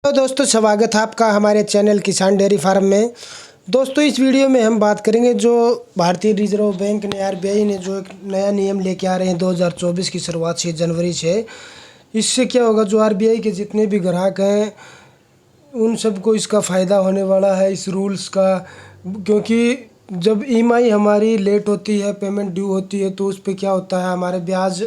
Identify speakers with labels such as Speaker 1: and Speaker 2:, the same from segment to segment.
Speaker 1: तो दोस्तों स्वागत है आपका हमारे चैनल किसान डेयरी फार्म में। दोस्तों इस वीडियो में हम बात करेंगे जो भारतीय रिजर्व बैंक ने आरबीआई ने जो एक नया नियम लेके आ रहे हैं 2024 की शुरुआत 6 जनवरी से। इससे क्या होगा, जो आरबीआई के जितने भी ग्राहक हैं उन सबको इसका फ़ायदा होने वाला है इस रूल्स का। क्योंकि जब ईएमआई हमारी लेट होती है, पेमेंट ड्यू होती है, तो उस पर क्या होता है, हमारे ब्याज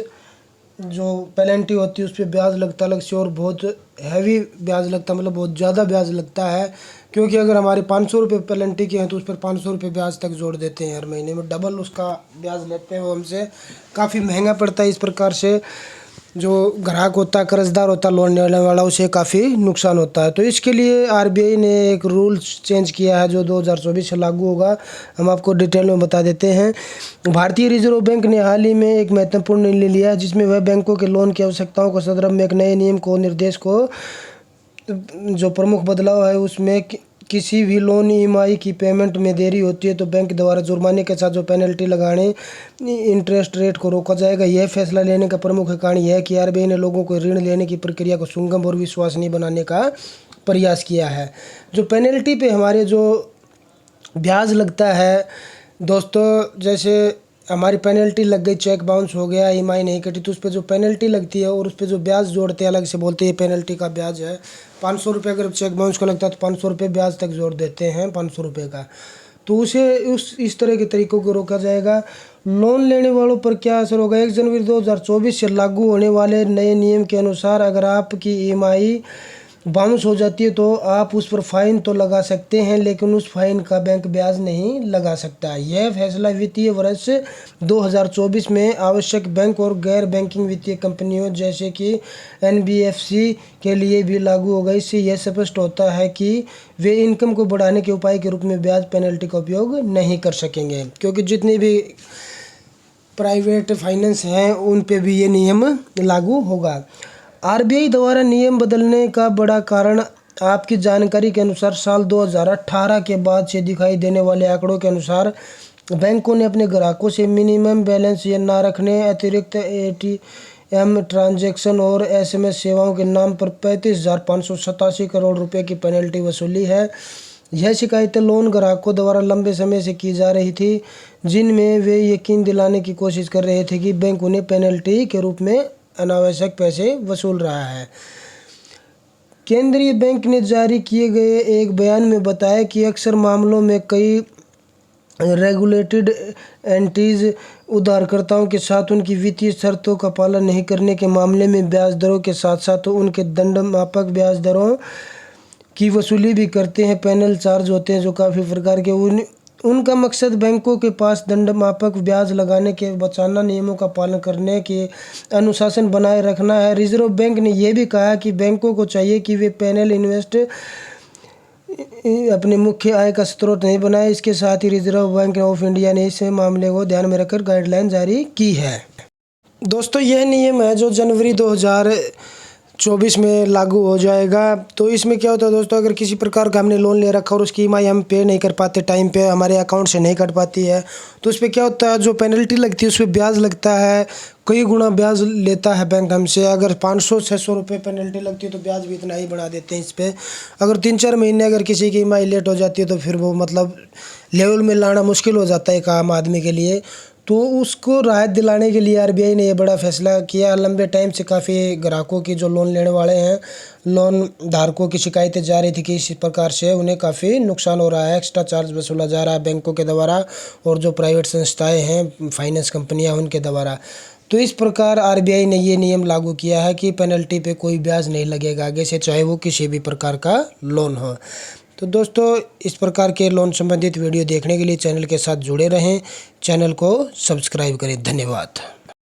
Speaker 1: जो पेनल्टी होती है उस पर ब्याज लगता है अलग से, और बहुत हैवी ब्याज लगता है, मतलब बहुत ज़्यादा ब्याज लगता है। क्योंकि अगर हमारे 500 रुपये पेनल्टी के हैं तो उस पर 500 रुपये ब्याज तक जोड़ देते हैं, हर महीने में डबल उसका ब्याज लेते हैं वो हमसे। काफ़ी महंगा पड़ता है। इस प्रकार से जो ग्राहक होता है, कर्जदार होता है, लोन लेने वाला, उसे काफ़ी नुकसान होता है। तो इसके लिए आरबीआई ने एक रूल्स चेंज किया है जो 2024 से लागू होगा। हम आपको डिटेल में बता देते हैं। भारतीय रिजर्व बैंक ने हाल ही में एक महत्वपूर्ण निर्णय लिया है जिसमें वह बैंकों के लोन की आवश्यकताओं को संदर्भ में एक नए नियम को निर्देश को जो प्रमुख बदलाव है उसमें किसी भी लोन ईएमआई की पेमेंट में देरी होती है तो बैंक द्वारा जुर्माने के साथ जो पेनल्टी लगाने इंटरेस्ट रेट को रोका जाएगा। यह फैसला लेने का प्रमुख कारण यह है कि आरबीआई ने लोगों को ऋण लेने की प्रक्रिया को सुगम और विश्वसनीय बनाने का प्रयास किया है। जो पेनल्टी पे हमारे जो ब्याज लगता है दोस्तों, जैसे हमारी पेनल्टी लग गई, चेक बाउंस हो गया, ईएमआई नहीं कटी, तो उस पर जो पेनल्टी लगती है और उस पर जो ब्याज जोड़ते हैं अलग से, बोलते हैं पेनल्टी का ब्याज है 500 रुपये। अगर चेक बाउंस का लगता है तो 500 रुपये ब्याज तक जोड़ देते हैं 500 रुपये का। तो उसे इस तरह के तरीक़ों को रोका जाएगा। लोन लेने वालों पर क्या असर होगा? 1 जनवरी 2024 से लागू होने वाले नए नियम के अनुसार अगर आपकी ईएमआई बाउंस हो जाती है तो आप उस पर फ़ाइन तो लगा सकते हैं, लेकिन उस फाइन का बैंक ब्याज नहीं लगा सकता। यह फैसला वित्तीय वर्ष 2024 में आवश्यक बैंक और गैर बैंकिंग वित्तीय कंपनियों जैसे कि एनबीएफसी के लिए भी लागू होगा। इससे यह स्पष्ट होता है कि वे इनकम को बढ़ाने के उपाय के रूप में ब्याज पेनल्टी का उपयोग नहीं कर सकेंगे, क्योंकि जितने भी प्राइवेट फाइनेंस हैं उन पे भी ये नियम लागू होगा। आरबीआई द्वारा नियम बदलने का बड़ा कारण आपकी जानकारी के अनुसार साल 2018 के बाद से दिखाई देने वाले आंकड़ों के अनुसार बैंकों ने अपने ग्राहकों से मिनिमम बैलेंस या ना रखने, अतिरिक्त एटीएम ट्रांजैक्शन और एसएमएस सेवाओं के नाम पर 35,587 करोड़ रुपए की पेनल्टी वसूली है। यह शिकायतें लोन ग्राहकों द्वारा लंबे समय से की जा रही थी, जिनमें वे यकीन दिलाने की कोशिश कर रहे थे कि बैंक उन्हें पेनल्टी के रूप में अनावश्यक पैसे वसूल रहा है। केंद्रीय बैंक ने जारी किए गए एक बयान में बताया कि अक्सर मामलों में कई रेगुलेटेड एंटिटीज उधारकर्ताओं के साथ उनकी वित्तीय शर्तों का पालन नहीं करने के मामले में ब्याज दरों के साथ साथ उनके दंडमापक ब्याज दरों की वसूली भी करते हैं। पैनल चार्ज होते हैं जो काफ़ी प्रकार के उनका मकसद बैंकों के पास दंडमापक ब्याज लगाने के बचाना, नियमों का पालन करने के अनुशासन बनाए रखना है। रिजर्व बैंक ने यह भी कहा कि बैंकों को चाहिए कि वे पैनल इन्वेस्ट अपने मुख्य आय का स्रोत नहीं बनाए। इसके साथ ही रिजर्व बैंक ऑफ इंडिया ने इस मामले को ध्यान में रखकर गाइडलाइन जारी की है। दोस्तों यह नियम है जो जनवरी 2024 में लागू हो जाएगा। तो इसमें क्या होता है दोस्तों, अगर किसी प्रकार का हमने लोन ले रखा और उसकी ईएमआई हम पे नहीं कर पाते, टाइम पे हमारे अकाउंट से नहीं कट पाती है, तो उस पर क्या होता है, जो पेनल्टी लगती है उस पर ब्याज लगता है, कई गुना ब्याज लेता है बैंक हमसे। अगर 500-600 रुपये पेनल्टी लगती है तो ब्याज भी इतना ही बढ़ा देते हैं इस पर। अगर 3-4 महीने अगर किसी की ईएमआई लेट हो जाती है तो फिर वो मतलब लेवल में लाना मुश्किल हो जाता है एक आम आदमी के लिए। तो उसको राहत दिलाने के लिए आरबीआई ने ये बड़ा फैसला किया। लंबे टाइम से काफ़ी ग्राहकों की, जो लोन लेने वाले हैं, लोन धारकों की शिकायतें जा रही थी कि इस प्रकार से उन्हें काफ़ी नुकसान हो रहा है, एक्स्ट्रा चार्ज वसूला जा रहा है बैंकों के द्वारा और जो प्राइवेट संस्थाएं हैं, फाइनेंस कंपनियां, उनके द्वारा। तो इस प्रकार आरबीआई ने ये नियम लागू किया है कि पेनल्टी पे कोई ब्याज नहीं लगेगा आगे से, चाहे वो किसी भी प्रकार का लोन हो। तो दोस्तों इस प्रकार के लोन संबंधित वीडियो देखने के लिए चैनल के साथ जुड़े रहें, चैनल को सब्सक्राइब करें। धन्यवाद।